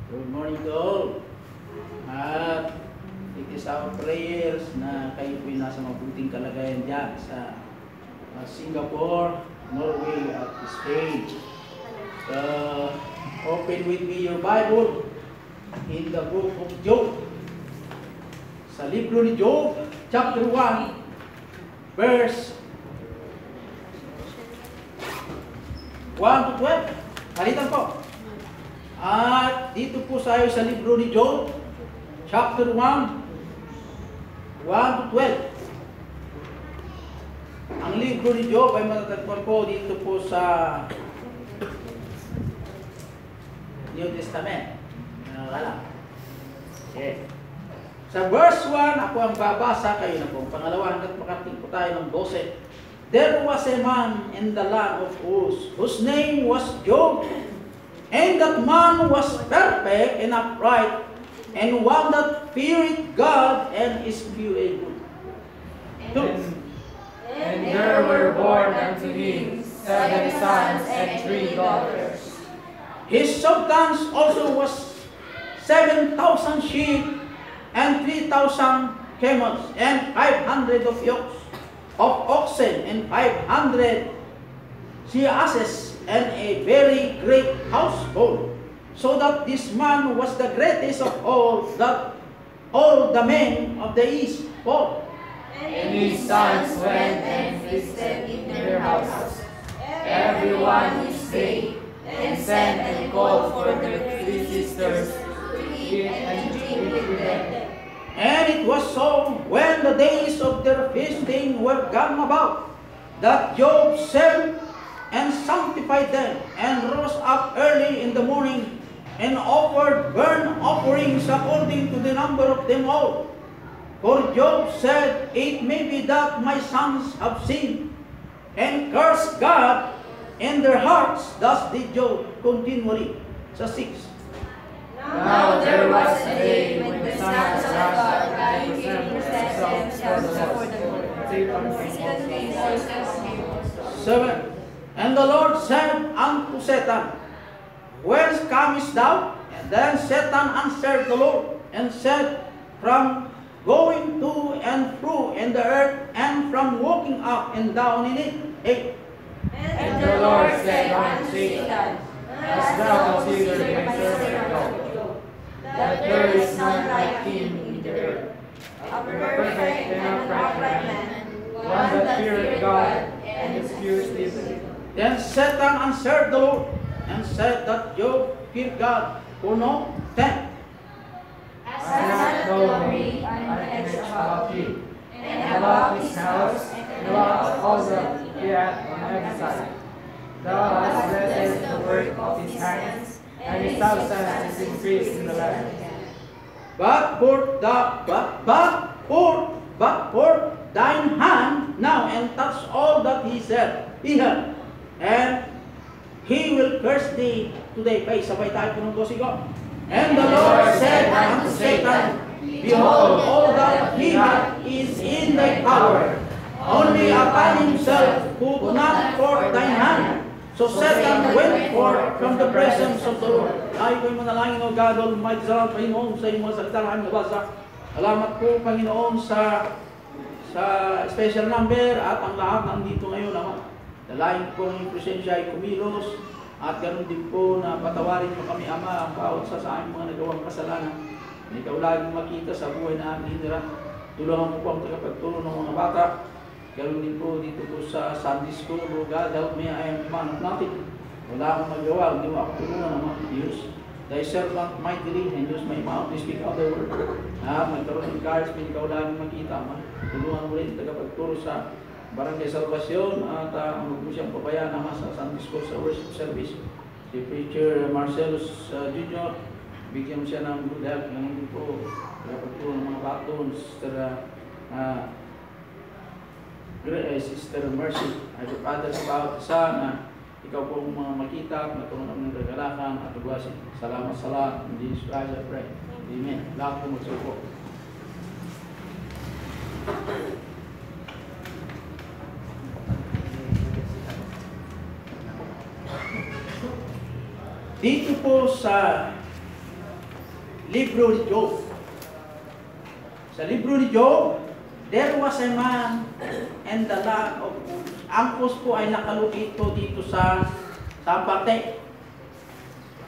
Good morning to all. At it is our prayers na kayo po'y nasa mabuting kalagayan dyan sa Singapore, Norway at Spain. Open with me your Bible in the book of Job. Sa libro ni Job, chapter 1, verse 1 to 12. Palitan po. At dito po tayo sa libro ni Job, chapter 1, 1 to 12. Ang libro ni Job ay matatagpuan po dito po sa New Testament. Nakakala. Okay. Sa verse 1, ako ang babasa, kayo na po. Pangalawa, hanggat makating po tayo ng 12. There was a man in the land of Uz, whose name was Job, and that man was perfect and upright, and one that feared God and eschewed evil. And there were born unto him 7 sons and 3 daughters. His substance also was 7,000 sheep, and 3,000 camels, and 500 of yokes of oxen, and 500 asses, and a very great household, so that this man was the greatest of all that all the men of the east fought. And his sons went and feasted in their houses, everyone his day, and sent and called for their 3 sisters to eat and drink with them. And it was so, when the days of their feasting were gone about, that Job sent and sanctified them, and rose up early in the morning, and offered burnt offerings according to the number of them all. For Job said, It may be that my sons have sinned, and cursed God in their hearts. Thus did Job continually. Sa 6. Now there was a day when the sons of God came to present themselves before the Lord. 7. And the Lord said unto Satan, Whence comest thou? And then Satan answered the Lord, and said, From going to and fro in the earth, and from walking up and down in it. 8. And the Lord said unto Satan, Hast thou considered my servant Job, that there is none like him in the earth, a perfect and upright man, one that feareth God and eschews evil. Then Satan answered the Lord, and said that Job feared God, or no? 10. Hast thou made an edge about him, and about his house, and about all that he hath on every side. Thou hast blessed the work of his hands, and his substance is increased in the land. But for thine hand now, and touch all that he had, and he will curse thee to thy face. Sabay tayo po ng bosigo. And the Lord said unto Satan, Behold, all that he hath is in thy power, only upon himself who put not forth thine hand. So Satan went forth from the presence of the Lord. Tayo ko'y manalangin, O God Almighty, salamat Panginoon sa iyong mga salita na aming nabasa. Salamat po, Panginoon, sa special number at ang lahat na andito ngayon, Ama. Dalayan po ang iyong presensya ay kumilos, at ganoon din po na patawarin mo kami, Ama, ang bawat sa aming mga nagawang kasalanan. Ikaw laging makita sa buhay na aming hinira. Tulungan mo po ang tagapagtulong ng mga bata. Ganoon din po dito po sa Sunday School. Lord God, help me, I am man of nothing. Wala akong magawa, hindi mo ako tulungan, Ama. Use thy servant mightily and use my mouth to speak out the word. Magkaroon ng encouragement, ikaw laging makita, Ama. Tulungan mo rin tagapagturo sa Barangay Salvacion at huwag mo siyang pabayaan naman sa Sunday School sa worship service. Si Preacher Marcelus Jr., bigyan mo siya ng good help. Ganun din po, tagapagturo ng mga baton, Sister Mercy. I will Father sa bawat isa na ikaw pong makita at magkaroon ng kagalakan at tugwasin. Salamat sa lahat. In Jesus Christ I pray. Amen. Lahat po magsupo. Dito po sa libro ni Job. Sa libro ni Job, there was a man and the land of Uz. Ang Uz po ay nakalukito dito sa parte.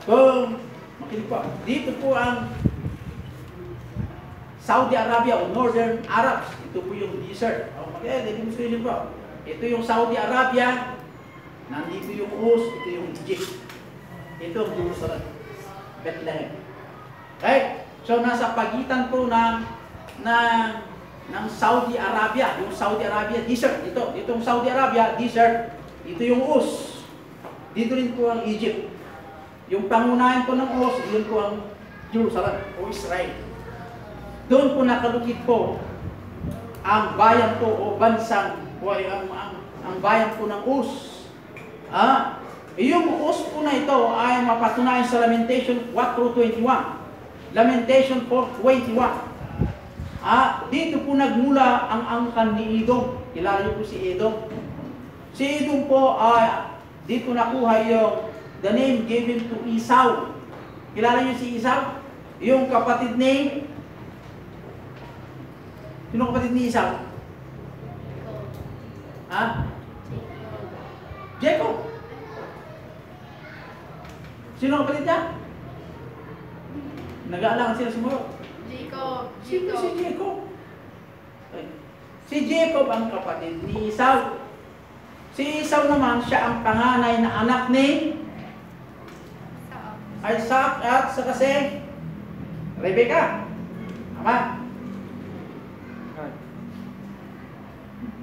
Kung makinig po, dito po ang Saudi Arabia o Northern Arabs. Ito po yung desert. Demonstration po. Ito yung Saudi Arabia. Nandito yung Uz. Ito yung Egypt. Ito ang Jerusalem. Bethlehem. Okay? So nasa pagitan po ng Saudi Arabia. Yung Saudi Arabia desert. Dito yung Saudi Arabia desert. Dito yung Uz. Dito rin po ang Egypt. Yung pangunahin po ng Uz, yun po ang Jerusalem o Israel. Doon po nakalukit po ang bayan po o bansang o ang bayan po ng Uz. Yung Uz po na ito ay mapatunayan sa Lamentation 4:21. Lamentation 4:21. Dito po nagmula ang angkan ni Edom. Kilala niyo po si Edom. Si Edom po ay dito nakuha yung the name given to Esau. Kilala niyo si Esau? Yung kapatid ni sino kapatid ni Esau? Jacob. Sino kapatid niya? Nag-aalangan sila sumuro. Jacob. Sino si Jacob? Si Jacob ang kapatid ni Esau. Si Esau naman, siya ang panganay na anak ni Isaac at saka si Rebecca. Tama?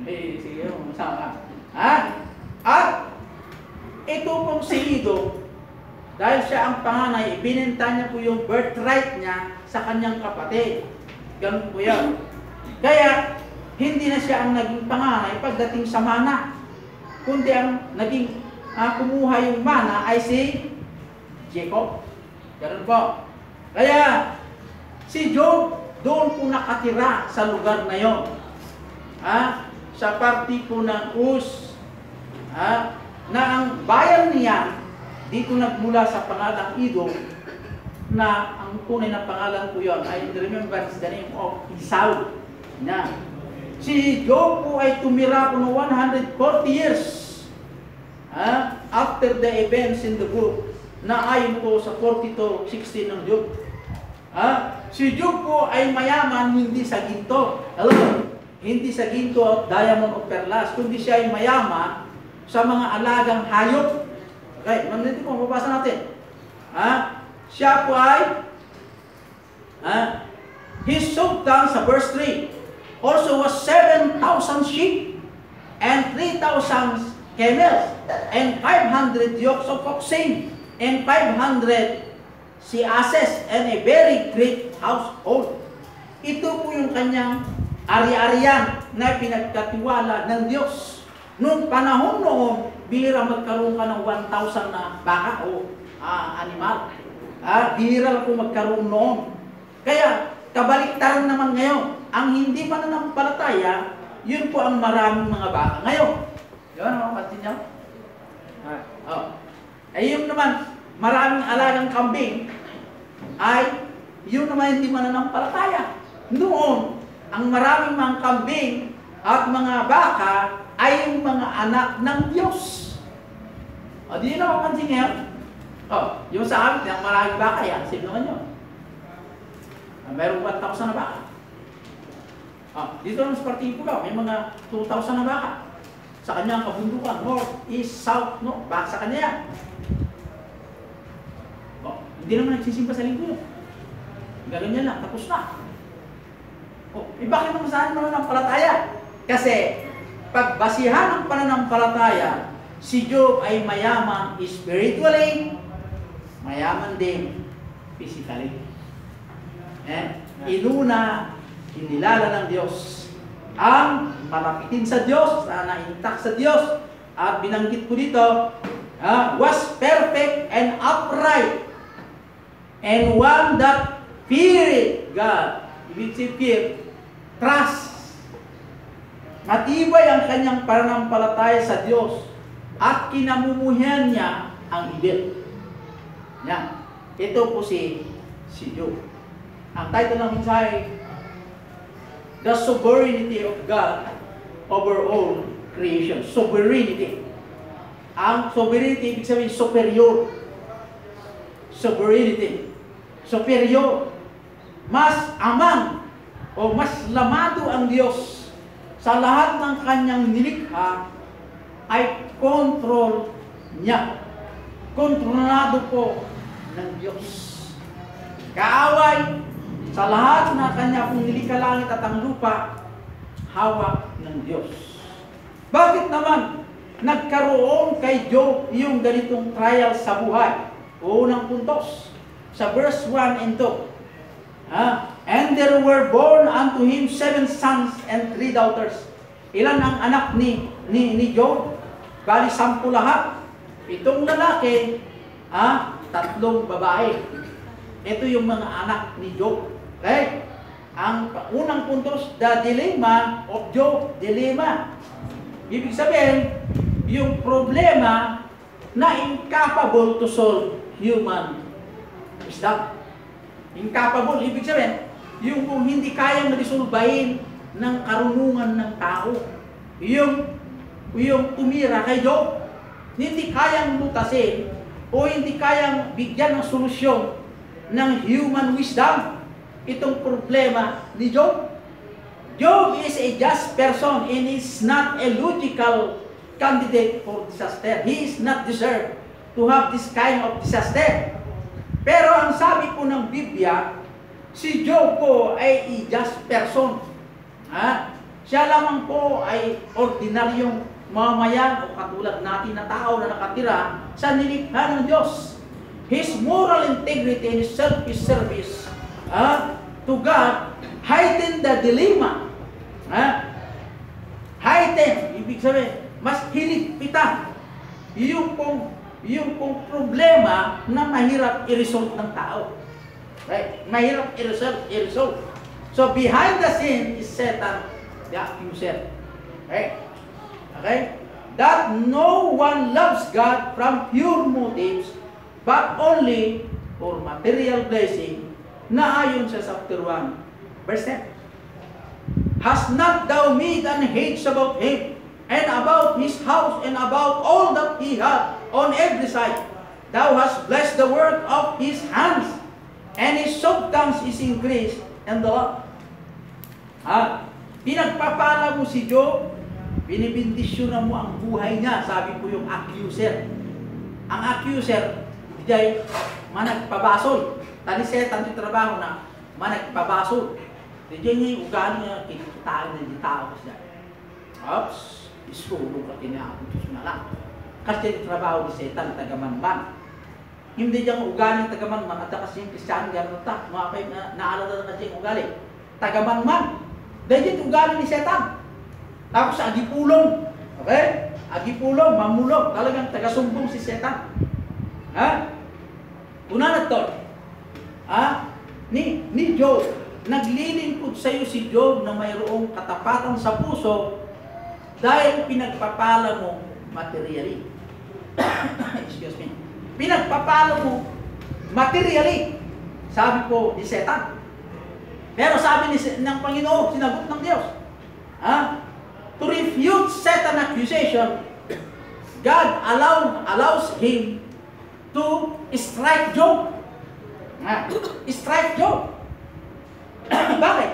Sige, masama. At ito pong si Edom, dahil siya ang panganay, ibinenta niya po yung birthright niya sa kanyang kapatid. Ganun po yan. Kaya, hindi na siya ang naging panganay pagdating sa mana. Kundi ang naging kumuha yung mana ay si Jacob. Ganun po. Kaya, si Job doon po nakatira sa lugar na yon. Sa parte po ng Uz. Na ang bayan niya, dito nagmula sa pangalang Edom, na ang tunay na pangalan po yon ay remembrance the name of Esau. Si Job po ay tumira po ng 140 years after the events in the book na ayon po sa 42:16 ng Job. Si Job po ay mayaman hindi sa ginto. Hindi sa ginto at diamond o perlas, kundi siya ay mayaman sa mga alagang hayop. Okay, nandito po, mabasa natin. Siya po ay his sultan sa verse 3 also was 7,000 sheep and 3,000 camels and 500 yokes of oxen and 500 asses and a very great household. Ito po yung kanyang ari-arian na pinagkatiwala ng Diyos. Noong panahon noon, bihira magkaroon ka ng 1,000 na baka o animal. Bihira lang po magkaroon noon. Kaya, kabaliktaran naman ngayon. Ang hindi mananampalataya, yun po ang maraming mga baka ngayon. Yun, mapapansin niyo? Yung naman, maraming alagang kambing, ay yun naman hindi mananampalataya. Noon, ang maraming mga kambing at mga baka ay yung mga anak ng Diyos. Di nyo napapansin ngayon? Yung sa amin, yung maraming baka yan, save naman yun. Mayroong 1,000 na baka. Dito naman sa Partipulo, may mga 2,000 na baka. Sa kanyang kabundukan, north, east, south, no, baka sa kanya yan. Hindi naman nagsisimba sa linggo yun. Gaganyan lang, tapos na. Bakit naman saan mananampalataya? Kasi, pagbasihan ng pananampalataya, si Job ay mayaman spiritually, mayaman din physically. Inuna, inilala ng Diyos ang malapitin sa Diyos, naintak sa Diyos, at binanggit ko dito, was perfect and upright, and one that feared God. Ibig sabihin, trust. Matibay ang kanyang pananampalataya sa Diyos at kinamumuhian niya ang ibil. Yan. Ito po si Job. Ang title ng mensahe, The Sovereignty of God over all creation. Sovereignty. Ang sovereignty, ibig sabihin, superior. Sovereignty. Superior. Mas amang o mas lamado ang Diyos sa lahat ng kanyang nilikha ay control niya. Kontrolado po ng Diyos. Kaaway sa lahat na kanya pong nilikha langit at ang lupa, hawak ng Diyos. Bakit naman nagkaroon kay Job yung ganitong trial sa buhay? Unang puntos, sa verse 1 and 2. And there were born unto him 7 sons and 3 daughters. Ilan ang anak ni Job? Bali 10 lahat. 7 lalaki, 3 babae. Ito yung mga anak ni Job. Okay? Ang unang puntos, the dilemma of Job. Dilemma. Ibig sabihin, yung problema na incapable to solve human wisdom. Incapable, ibig sabihin, yung kung hindi kayang resolbahin ng karunungan ng tao. Yung tumira kay Job, hindi kayang lutasin o hindi kayang bigyan ng solusyon ng human wisdom itong problema ni Job. Job is a just person and is not a logical candidate for disaster. He is not deserved to have this kind of disaster. Pero ang sabi po ng Biblia, si Job po ay a just person. Siya lamang po ay ordinaryong mamayan o katulad natin na tao na nakatira sa nilikha ng Diyos. His moral integrity and his selfish service to God heighten the dilemma. Heighten, ibig sabihin, mas hiligpitan yung pong problema na mahirap i-resolve ng tao. Right? Mahirap i-resolve. So behind the scene is Satan, the accuser. Right? Okay? That no one loves God from pure motives, but only for material blessing, na ayon sa chapter 1, verse 10. Has not thou made an hedge about him, and about his house, and about all that he hath on every side? Thou hast blessed the work of his hands, and his substance is increased, and the Lord. Pinagpapala mo si Job, binibindisyonan mo ang buhay niya, sabi po yung accuser. Ang accuser, dijay, managpabasol. Tani setan yung trabaho na managpabasol. Dijay niya yung ugali niya, kikitaan na yung tao kasi niya. Oops, isulong ka tinakot na lang. Kasi yung trabaho ni setan, tagamanman. Hindi diyang ugali ng tagamanman, at kasi yung Kristiyan, gano'n ta, mga kayo naalala na kasi yung ugali. Tagamanman. Dahil yung ugali ni setan. Tapos agipulong. Okay? Agipulong, mamulong. Talagang tagasumbong si setan. Una na to. Ni Job, naglilingkod sa iyo si Job na mayroong katapatan sa puso dahil pinagpapala mo materially. Excuse me. Pinagpapala mo materially. Sabi po ni setan. Pero sabi ng Panginoon, sinagot ng Diyos. To refute Satan's accusation, God allows him to strike Job. Strike Job. Bakit?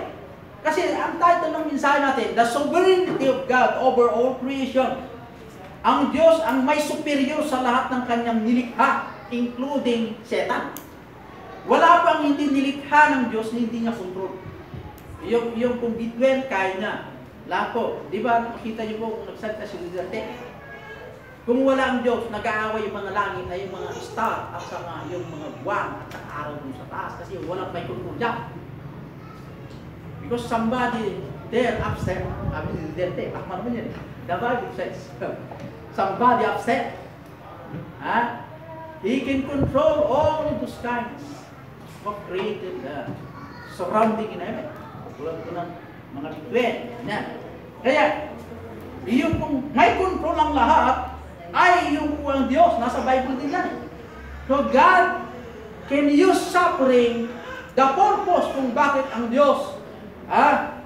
Kasi ang title ng mensahe natin, The Sovereignty of God over all creation. Ang Diyos ang may superior sa lahat ng kanyang nilikha, including Satan. Wala pang hindi nilikha ng Diyos na hindi niya control. Yung kung bitwen, kaya niya. Lahat po. Di ba, makita niyo po kung nagsalita si Duterte. Kung wala ang Diyos, nag-aaway yung mga langit na yung mga star at saka yung mga buwan at saka araw dun sa taas kasi walang may control dyan. Because somebody there upset, sabi ni Duterte, akma naman yan. The Bible says, somebody upset. He can control all of those kinds of created surrounding in heaven. Tulad ko ng mga bitwen. Kaya, yung kung may control ang lahat, ay yung ang Diyos. Nasa Bible din yan. So God can use suffering the purpose kung bakit ang Diyos,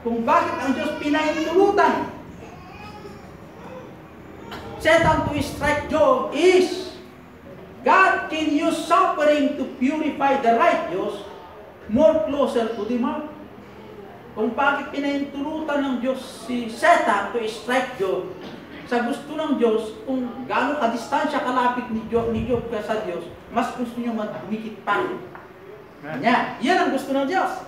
kung bakit ang Diyos pinahintulutan Satan to strike Job is God can use suffering to purify the righteous more closer to the mark. Kung bakit pinahintulutan ng Diyos si Satan to strike Job, sa gusto ng Diyos, kung gaano ka-distansya kalapit ni Job sa Diyos, mas gusto niyo magdumikit pa. Yan ang gusto ng Diyos.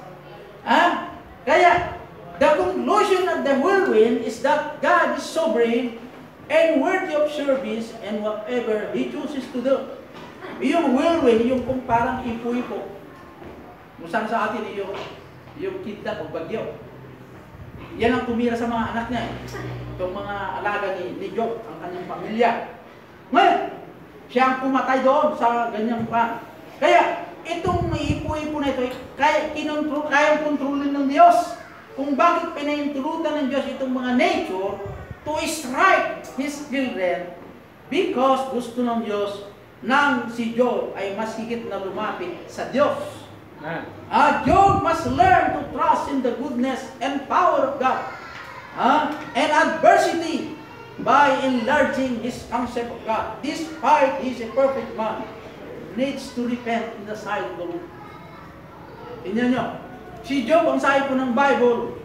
Kaya, the conclusion of the whirlwind is that God is sovereign and worthy of service and whatever He chooses to do. Yung whirlwind, yung kung parang ipo-ipo. Kung saan sa atin yung kidlat o bagyo. Yan ang tumira sa mga anak niya. Itong mga alaga ni Job, ang kanyang pamilya. Ngayon, siya ang pumatay doon sa ganyang pa. Kaya, itong ipo-ipo na ito, kayang kontrolin ng Diyos. Kung bakit pinahintulutan ng Diyos itong mga nature to strike His children, because gusto ng Diyos nang si Job ay mas higit na lumapit sa Diyos. Job must learn to trust in the goodness and power of God. And adversity by enlarging his concept of God. Despite he is a perfect man, needs to repent in the sight of the Lord. Tingnan nyo. Si Job, ang sabi po ng Bible,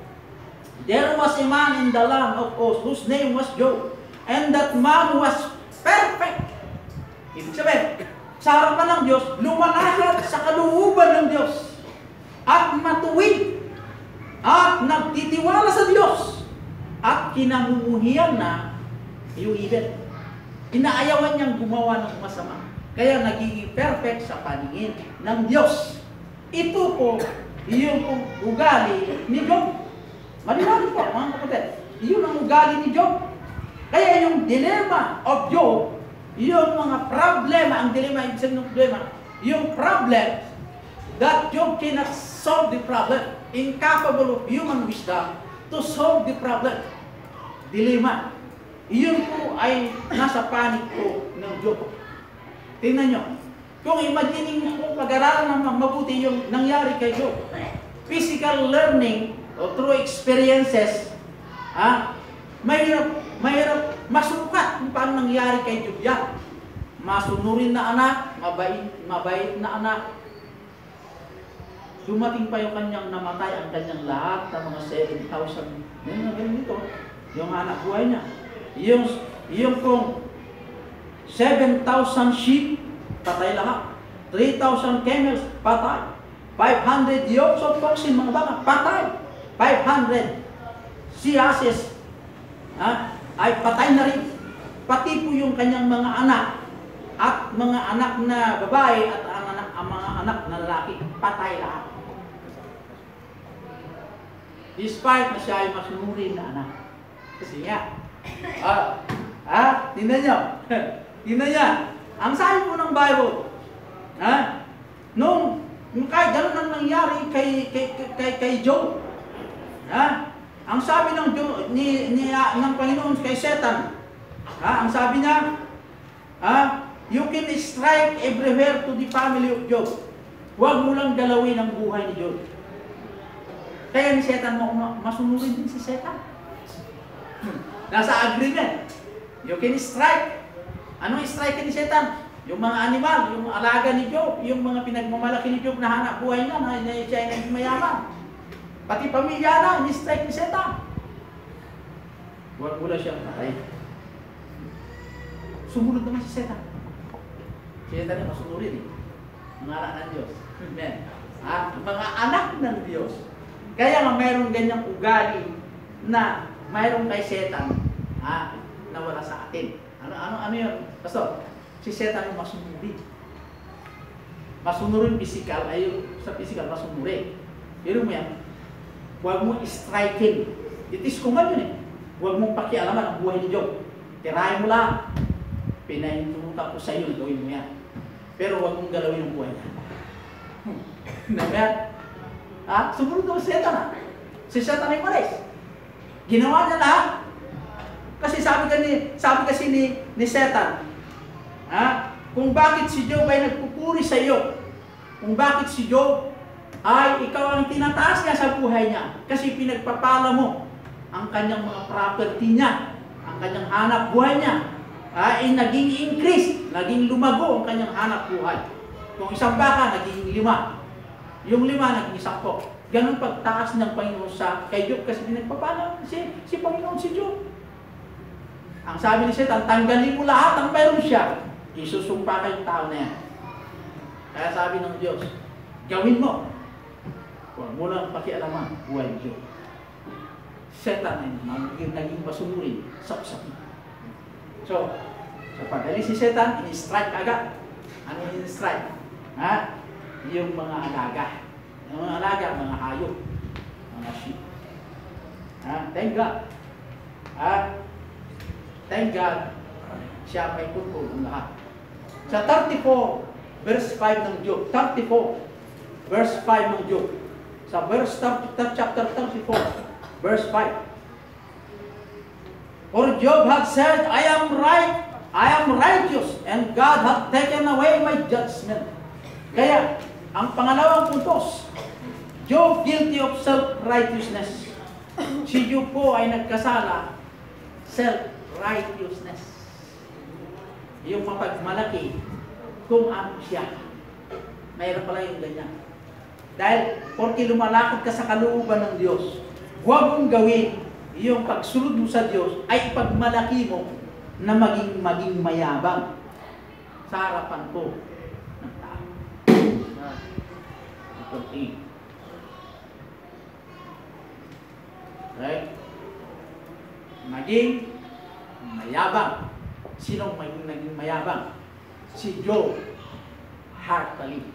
there was a man in the land of Uz whose name was Job, and that man was perfect. Ibig sabihin, sa harapan ng Diyos, lumalakad sa kalooban ng Diyos, at matuwid, at nagtitiwala sa Diyos, at kinamumuhian na yung evil. Inaayawan niyang gumawa ng masama. Kaya nagiging perfect sa paningin ng Diyos. Ito po, yung ugali ni Job. Maliwanag po, mga kapatid. Iyon ang ugali ni Job. Kaya yung dilemma of Job, yung mga problema, ang dilemma, ibig sabihin ng problema, yung problem that Job cannot solve the problem, incapable of human wisdom to solve the problem. Dilemma. Iyon po ay nasa panig po ng Job. Tingnan nyo. Kung imagine mo pag-aralan ng mabuti yung nangyari kay Job, physical learning o through experiences, mahirap masukat kung paano nangyari kay Job yan. Masunurin na anak, mabait na anak. Dumating pa yung kanyang namatay, ang kanyang lahat ng mga 7,000. Ganyan dito, yung anak buhay niya. Yung kung 7,000 sheep, patay lahat. 3,000 camels, patay. 500 yokes of oxen, mga baka, patay. 500 asses, ay patay na rin. Pati po yung kanyang mga anak at mga anak na babae at ang mga anak na lalaki, patay lahat. Despite na siya ay masunurin na anak. Kasi nga, tingnan nyo. Tingnan niya. Ang sabi po ng Bible, nung kahit gano'n ang nangyari kay Job, ang sabi ng Panginoon kay Satan, ang sabi niya, you can strike everywhere to the family of Job. Huwag mo lang dalawin ang buhay ni Job. Kaya ni Satan mo, masunurin din si Satan. Nasa agreement. You can strike. Anong strike ni Satan? Yung mga animal, yung alaga ni Job, yung mga pinagmamalaki ni Job na hanap buhay niya, na siya ay naging mayaman. Pati pamilya na, ni-strike ni Satan. Huwag mula siyang patay. Sumunod naman si Satan. Si Satan ay masunurin eh. Mga anak ng Diyos. Amen. Mga anak ng Diyos. Kaya nga mayroong ganyang ugali na mayroong kay Satan na wala sa atin. Ano yun? Pastor, si Satan ay masunurin. Masunurin physical, ay sa physical masunurin. Pero mo yan, huwag mo striking. Itis ko man yun eh. Huwag mong pakialaman ang buhay ni Job. Tirahin mo lang. Pinahintulutan ko sa iyo, gawin mo yan. Pero huwag mong galawin ang buhay niya. Naman? Sumunod naman si Satan Si Satan ay malis. Ginawa niya lahat. Kasi sabi kasi ni Satan, kung bakit si Job ay nagpupuri sa iyo, kung bakit si Job ay ikaw ang tinataas niya sa buhay niya kasi pinagpapala mo ang kanyang mga property niya, ang kanyang hanap buhay niya ay naging increase, naging lumago ang kanyang hanap buhay. Kung isang baka, naging 5. Yung 5, naging 10. Ganun pagtaas ng Panginoon sa kay Job kasi pinagpapala si Panginoon si Job. Ang sabi ni Satan, tanggalin mo lahat ang mayroon siya, isusumpa kayong tao na yan. Kaya sabi ng Diyos, gawin mo. Huwag mo lang pakialaman, buhay Job. Satan ay naging masunurin sa usapin. So, sa pag-alis si Satan, in-strike agad. Ano in-strike? Yung mga alaga. Yung mga alaga, mga hayop. Mga sheep. Thank God. Thank God, siya may control ng lahat. Sa 34, verse 5 ng Job. 34, verse 5 ng Job. Sa chapter 34, verse 5. For Job had said, I am right, I am righteous, and God hath taken away my judgment. Kaya, ang pangalawang puntos, Job guilty of self-righteousness. Si Job po ay nagkasala, self-righteousness. Yung mapagmalaki kung ano siya. Mayroon pala yung ganyan. Dahil, porque lumalakad ka sa kalooban ng Diyos, huwag mong gawin yung pagsunod mo sa Diyos ay ipagmalaki mo na maging mayabang sa harapan ko ng tao. Right? Maging mayabang. Sinong naging mayabang? Si Job heartily.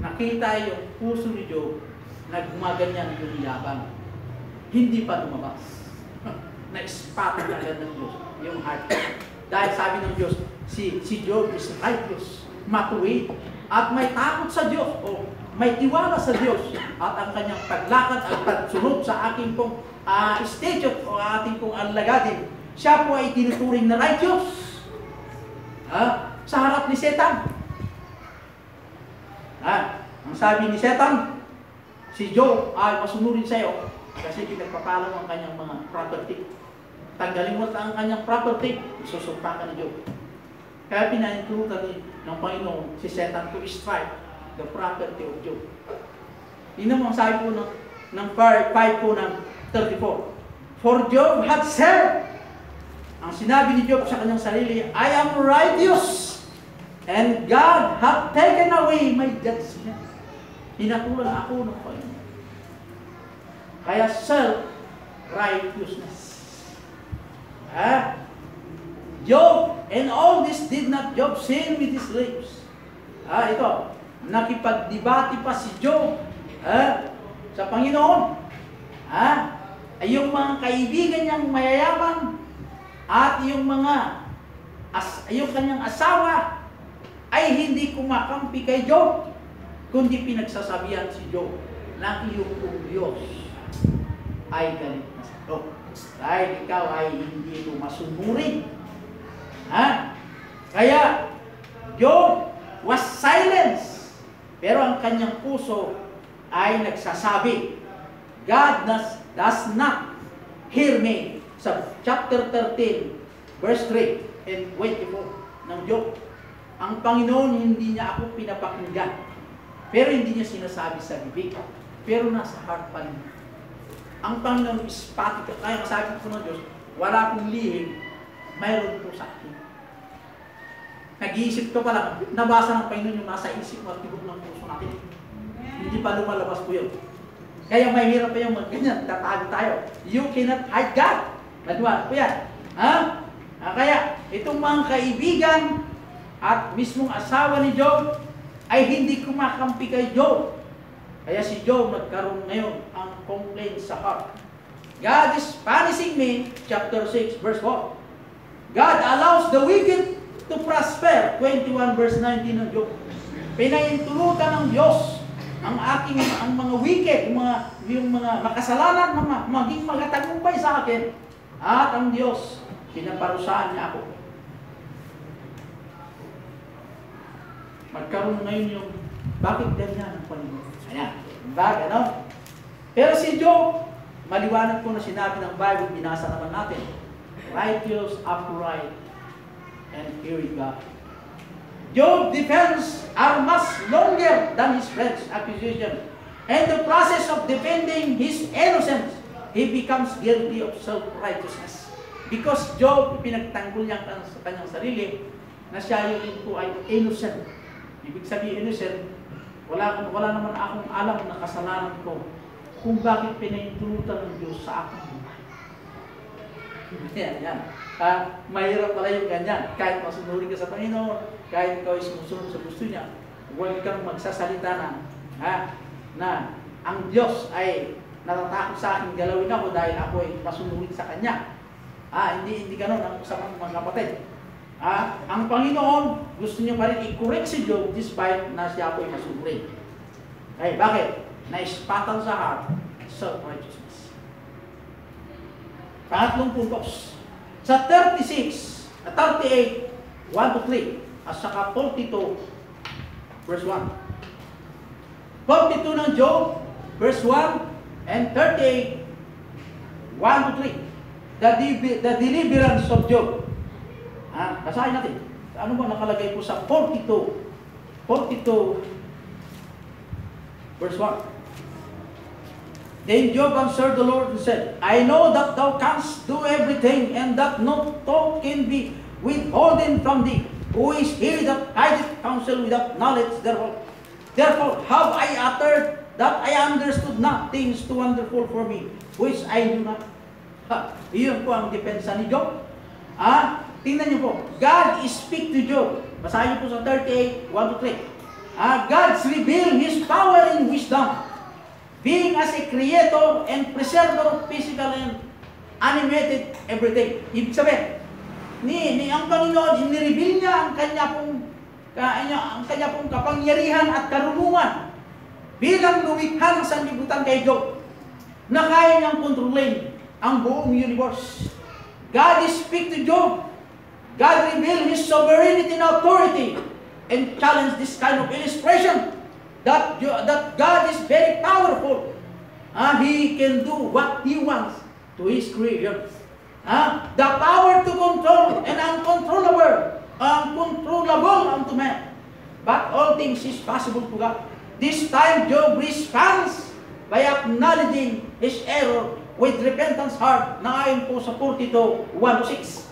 Nakita yung puso ni Job na gumaganyan yung yabang. Hindi pa lumabas. Na-spot agad ng Diyos yung heart. Dahil sabi ng Diyos, si Job is righteous, matuwid, at may takot sa Diyos, o may tiwala sa Diyos, at ang kanyang paglakad at pagsunod sa aking pong statute o ating pong alagatin, siya po ay tinuturing na righteous. Sa harap ni Satan. Ang sabi ni Satan, si Job ay masunurin sa iyo kasi pinagpapala mo ang kanyang mga property. Tanggalin mo ang kanyang property, isusumpa ka ni Job. Kaya pinahintulutan ng Panginoon si Satan to strike the property of Job. Tingnan mo ang sabi po ng 5 po ng 34. For Job had said, ang sinabi ni Job sa kanyang sarili, I am righteous, and God hath taken away my judgment. Hinatulan ako ng Panginoon. Kaya self-righteousness. Job, and all this did not Job sin with his lips. Ito, nakipagdebate pa si Job sa Panginoon. Ay yung mga kaibigan niyang mayayaman at yung kanyang asawa ay hindi kumakampi kay Job, kundi pinagsasabihan si Job na iyong Diyos ay galit na sa iyo. Dahil ikaw ay hindi mo masunurin. Kaya, Job was silenced. Pero ang kanyang puso ay nagsasabi, God does not hear me. Sa chapter 13, verse 3 and 24 ng Job. Ang Panginoon hindi niya ako pinapakinggan. Pero hindi niya sinasabi sa bibig. Pero nasa heart pa rin. Ang Panginoon is pati. Kaya sabi ko ng Diyos, wala akong lihim, mayroon po sa akin. Nag-iisip ko pa lang, nabasa ng Panginoon yung nasa isip at tibok ng puso natin. Hindi pa lumalabas po yun. Kaya may hirap pa yung ganyan, tatago tayo. You cannot hide God. Nadiwala po yan. Kaya, itong mga kaibigan at mismong asawa ni Job ay hindi kumakampi kay Job. Kaya si Job nagkaroon ngayon ang complaint sa heart. God is punishing me, chapter 6, verse 4. God allows the wicked to prosper, 21 verse 19 ng Job. Pinahintulutan ng Diyos ang mga wicked, yung mga makasalanan na maging magatagumpay sa akin. At ang Diyos, pinaparusahan niya ako. Magkaroon ngayon yung Bakit ganyan ang Panginoon? Ayan. Bakit, ano? Pero si Job, maliwanag po na sinabi ng Bible, binasa naman natin. Righteous, upright, and fearing God. Job's defense are much longer than his friend's accusation. And the process of defending his innocence, he becomes guilty of self-righteousness. Because Job, pinagtanggol niya sa kanyang sarili, na siya yun po ay innocent. Ibig sabihin innocent, wala naman akong alam na kasalanan ko kung bakit pinahintulutan ng Diyos sa aking buhay. Yan. Mahirap pala yung ganyan. Kahit masunurin ka sa Panginoon, kahit ikaw ay sumusunod sa gusto niya, huwag kang magsasalita na ang Diyos ay natatakot sa akin galawin ako dahil ako ay masunurin sa Kanya. Hindi ganun ang usapan ng mga kapatid. Ang Panginoon, gusto niya pa rin i-correct si Job despite na siya po ay masunurin. Bakit? Naispatan sa heart, self-righteousness. Pangatlong puntos. Sa 36, 38, 1-3, at saka 42, verse 1. 42 ng Job, verse 1, and 38, 1-3. The deliverance of Job. Basahin natin. Ano ba nakalagay po sa 42, verse 1. Then Job answered the Lord and said, I know that thou canst do everything, and that no thought can be withholden from thee. Who is he that hideth counsel without knowledge thereof? Therefore have I uttered that I understood not things too wonderful for me, which I do not. Iyon po ang depensa ni Job. Tingnan niyo po, God speak to Job. Basahin niyo po sa 38, 1-3. God's revealed His power in wisdom, being as a creator and preserver of physical and animated everything. Ibig sabihin, ang Panginoon, inireveal niya ang kanya pong kapangyarihan at karunungan bilang lumikha ng sanlibutan kay Job, na kaya niyang kontrolin ang buong universe. God speak to Job. God revealed His sovereignty and authority and challenged this kind of illustration that God is very powerful. He can do what He wants to His creation. The power to control and uncontrollable unto man. But all things is possible to God. This time Job responds by acknowledging his error with repentance heart, na ayon po sa 42, 1-6.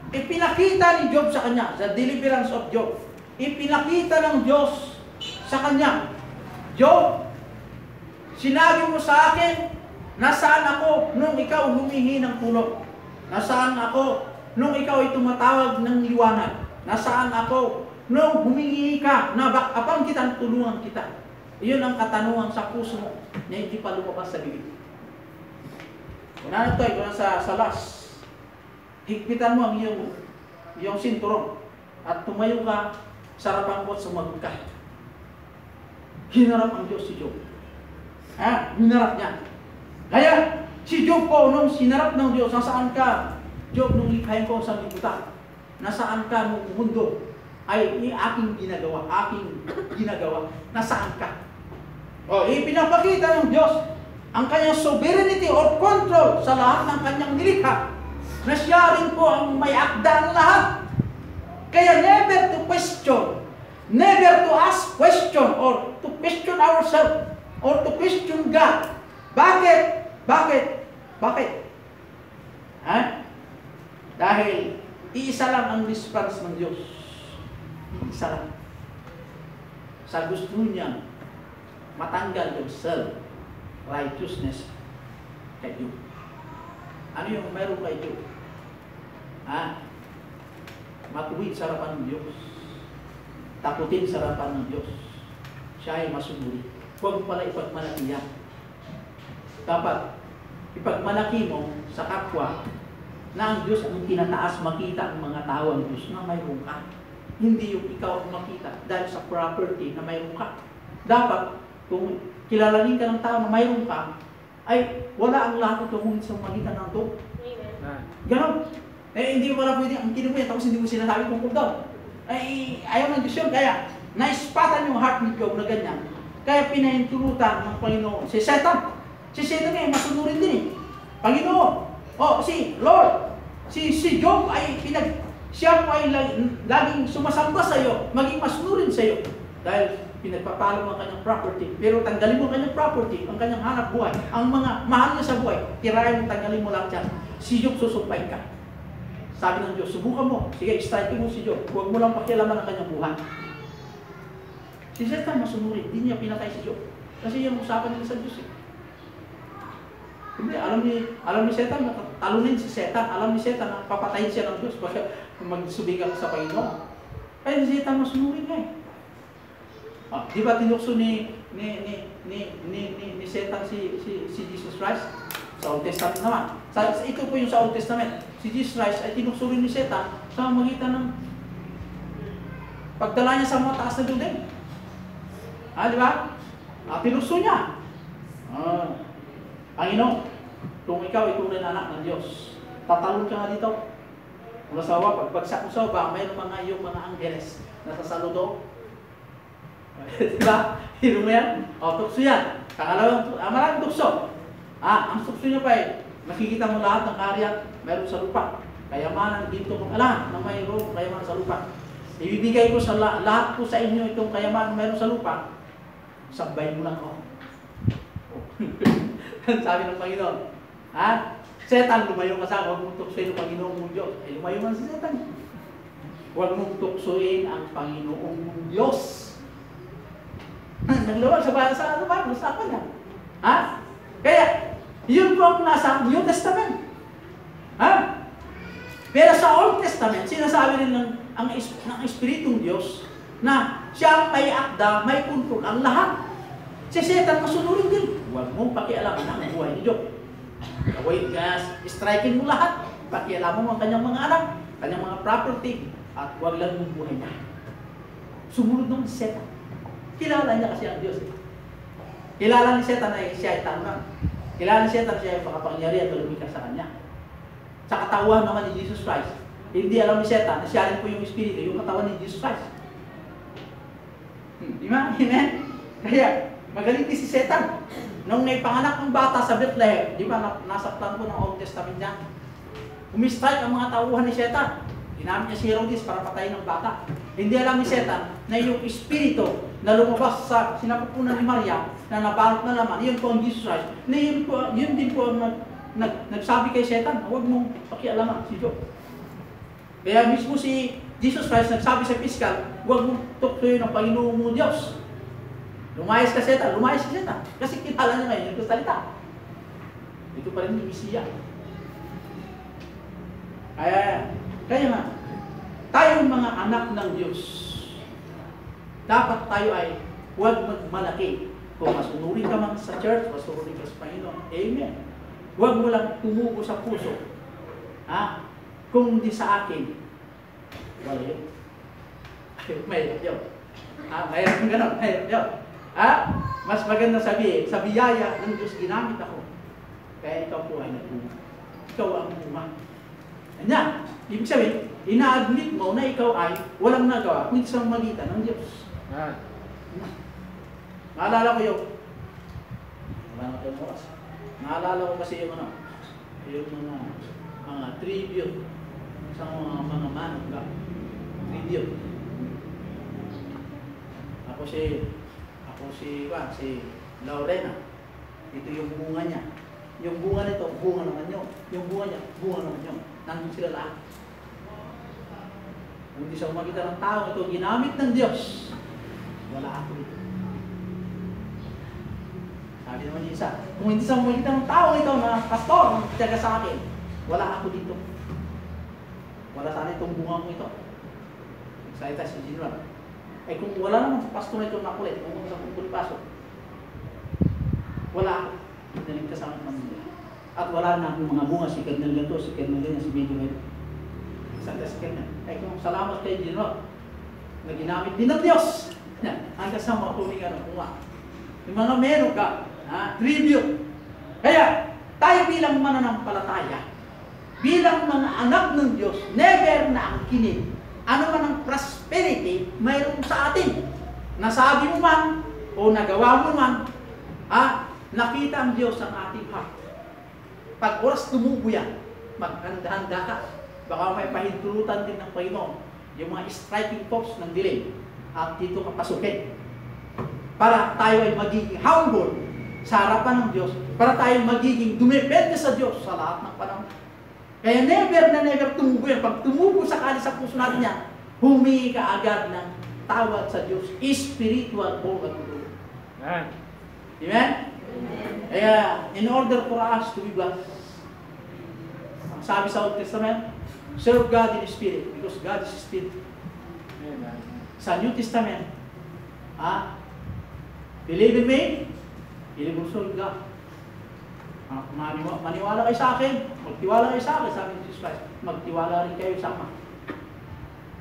Ipinakita ni Job sa kanya, sa deliverance of Job, ipinakita ng Diyos sa kanya, Job, sinabi mo sa akin, nasaan ako nung ikaw humihingi ng tulong? Nasaan ako nung ikaw ay tumatawag ng liwanag? Nasaan ako nung humingi ka na apang kitang tulungan kita? Iyon ang katanungan sa puso mo na hindi pa lumabas sa bibig. Kung sa last, higpitan mo ang iyong sinturong at tumayo ka sa harapan ko at sumagot ka. Hinarap ang Diyos si Job. Hinarap niya. Kaya, si Job po, nung sinarap ng Diyos, nasaan ka? Job, nung likhain ko sa libutan, nasaan ka nung mundo? Ay, aking ginagawa. Nasaan ka? Ipinapakita ng Diyos ang kanyang sovereignty or control sa lahat ng kanyang nilikha, na siya rin po ang may akda ng lahat. Kaya never to question, never to ask question or to question ourselves or to question God. Bakit? Dahil iisa lang ang response ng Diyos. Iisa lang. Sa gusto niya matanggal yung self-righteousness kay Job. Ano yung mayroon kay Job? Matuwid sa harapan ng Diyos. Takutin sa harapan ng Diyos. Siya ay masunuri. Huwag pala ipagmalaki yan. Dapat ipagmalaki mo sa kapwa na ang Diyos ang tinataas, makita ang mga tao ang Diyos na mayroon ka. Hindi yung ikaw ang makita dahil sa property na mayroon ka. Dapat, kung kilalanin ka ng tao na mayroon ka, ay wala ang lahat tungkol sa magitan ng ito. Ganon. Hindi mo pala pwede, ang kinuha tapos hindi mo sinasabi kung daw. Ayaw ng Diyos yun. Kaya, naispatan yung heart ni Job na ganyan, kaya pinahintulutan ng Panginoon si Satan. Si Satan ay masunurin din eh. Panginoon, si Lord, si Job ay siya po ay laging sumasamba sa iyo, maging masunurin sa iyo. Dahil pinagpapalo mo ang kanyang property. Pero tanggalin mo ang kanyang property, ang kanyang hanap buhay, ang mga mahal niya sa buhay, tirahin mo, tanggalin mo lang dyan. Si Job susumpay ka. Sabi ng Diyos, subukan mo. Sige, strike mo si Job. Huwag mo lang pakialaman ang kanyang buhay. Si Satan masunurin. Hindi niya pinatay si Job. Kasi yung usapan nila sa Diyos eh. Hindi, alam ni Satan na talunin si Satan. Alam ni Satan na papatayin siya ng Diyos kasi magsubigan sa Panginoon. Kaya si Satan masunurin nga eh. Di ba tinukso ni Satan si Jesus Christ? Sa Old Testament naman. Ito po yung sa Old Testament. Si Jesus Christ ay tinukso rin ni Satan sa magitan ng pagdala niya sa mga taas na lugar. Di ba? Tinukso niya. Panginoon, kung ikaw ay tunay na anak ng Diyos, tatalon ka nga dito. Mula sa awa, pagbagsak mo sa awa, mayroon yung mga anggeles na sasaludo. Diba? Hiro mo yan? Tukso yan. Maraming tukso. Ang tukso niya pa eh, makikita mo lahat ng karyat, mayroon sa lupa. Kayamanan, dito kung alam na mayroon kayamanan sa lupa. Ibibigay ko sa lahat po sa inyo itong kayamanan mayroon sa lupa. Sabay mo lang ako. Sabi ng Panginoon, Satan, lumayo ka sa akin, huwag mong tuksoin ang Panginoong mong Diyos. Lumayo man si Satan. Huwag mong tuksoin ang Panginoong mong Diyos. Nagluwag sa usapan niya. Kaya, yun po ang nasa New Testament. Pero sa Old Testament, sinasabi rin ng Espiritong Diyos na siya ang may akda, may kontrol ang lahat. Si Satan masunurin din. Huwag mong pakialaman ang buhay ni Job. Gawin gas, striking mo lahat. Pakialaman mo ang kanyang mga anak, kanyang mga property, at huwag lang yung buhay niya. Sumunod naman si Satan. Kilala niya kasi ang Diyos. Kilala ni Satan na siya ay tama. Kilala ni Satan siya ay makapangyarihan at lumikha sa kanya. Sa katawan naman ni Jesus Christ, hindi alam ni Satan na siya rin po yung Espiritu, yung katawan ni Jesus Christ. Diba? Amen? Kaya, magaling din si Satan. Nung naipanganak ng bata sa Bethlehem, di ba, nasa plan po ng Old Testament niya, umistrike ang mga tauhan ni Satan. Ginamit niya si Herodes para patayin ng bata. Hindi alam ni Satan na yung Espiritu na lumabas sa sinapupunan ni Maria, na nabalot na laman, yun po ang Jesus Christ, na yun din po ang nagsabi kay Satan, huwag mong pakialaman si Job. Kaya mismo si Jesus Christ nagsabi sa piskal, huwag mong tuksoyin ang Panginoon mo Diyos. Lumayas ka Satan, lumayas si Satan. Kasi kilala niya ngayon yung salita. Ito pa rin yung Mesiya. Kaya nga, tayong mga anak ng Diyos, dapat tayo ay huwag magmalaki. Kung masunurin ka man sa church, masunurin ka sa Panginoon. Amen. Huwag mo lang tumugo sa puso. Kung hindi sa akin, wala yun. Mahirap yun. Mahirap yung gano'n. Mahirap yun. Mas maganda sabihin, sa biyaya ng Diyos ginamit ako. Kaya ikaw po ay nagbunga. Ikaw ang bunga. Kanya, ibig sabihin, ina-admit mo na ikaw ay walang nagawa kung sa magitan ng Diyos. Naalala ko yung naalala ko kasi yung mga tribute sa mga manok. Tribute. Ako si Lorena. Ito yung bunga niya. Yung bunga nito, bunga naman yun. Yung bunga niya, bunga naman yun. Nandun sila lahat. Kung hindi sa umakita ng tao, ito ginamit ng Diyos. Wala ako dito. Sabi naman yung isa, kung hindi sa umakita ng tao ito na pastor, tiyaga sa akin, wala ako dito. Wala sana itong bunga mo ito. Salita si General. Kung wala naman pastor na ito na kulit, kung sa pulipasok, wala ako. Pinaligtas sa aking pamilya. At wala na akong mga bunga, si Kernel ganito, si Kernel ganyan, si Medyo ganyan. Salita si Kernel. Kung salamat kay General, na ginamit din ng Diyos. Hanggang sa makulingan ng bunga. Yung mga meron ka, tribute. Kaya, tayo bilang mananampalataya, bilang mga anak ng Diyos, never na ang kinid. Ano man ang prosperity, mayroon sa atin. nasabi mo man, o nagawa mo man, nakita ang Diyos ang ating heart. Pag oras tumubo yan, maghanda-handa ka. Baka may pahintulutan din ng Panginoon yung mga striking force ng dilim at dito ka pasukin. Para tayo ay magiging humble sa harapan ng Diyos, para tayo magiging dumepende sa Diyos sa lahat ng panahon. Kaya never na never tumubo yan. Pag tumubo sakali sa puso natin yan, humingi ka agad ng tawad sa Diyos. Spiritual born again. Amen. Amen? Kaya, in order for us to be blessed, sabi sa Old Testament, serve God in Spirit, because God is Spirit. Amen. Sa New Testament, believe in me, believe also in God. Maniwala kayo sa akin, magtiwala kayo sa akin, sabi ni Jesus Christ, magtiwala rin kayo sa Ama.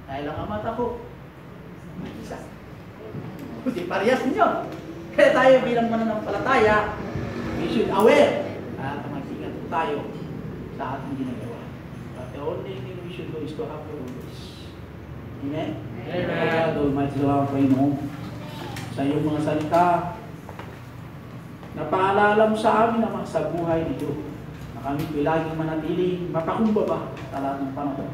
Dahil ang Ama at ako, isa. Hindi parehas ninyo. Kaya tayo bilang mananampalataya, we should aware at mag-ingat tayo sa ating ginagawa. But the only thing we should do is to have the always. Amen? Amen. God Almighty, salamat Panginoon sa iyong mga salita. Napaalala mo sa amin naman sa buhay ni Job na kami laging manatiling mapakumbaba sa lahat ng panahon.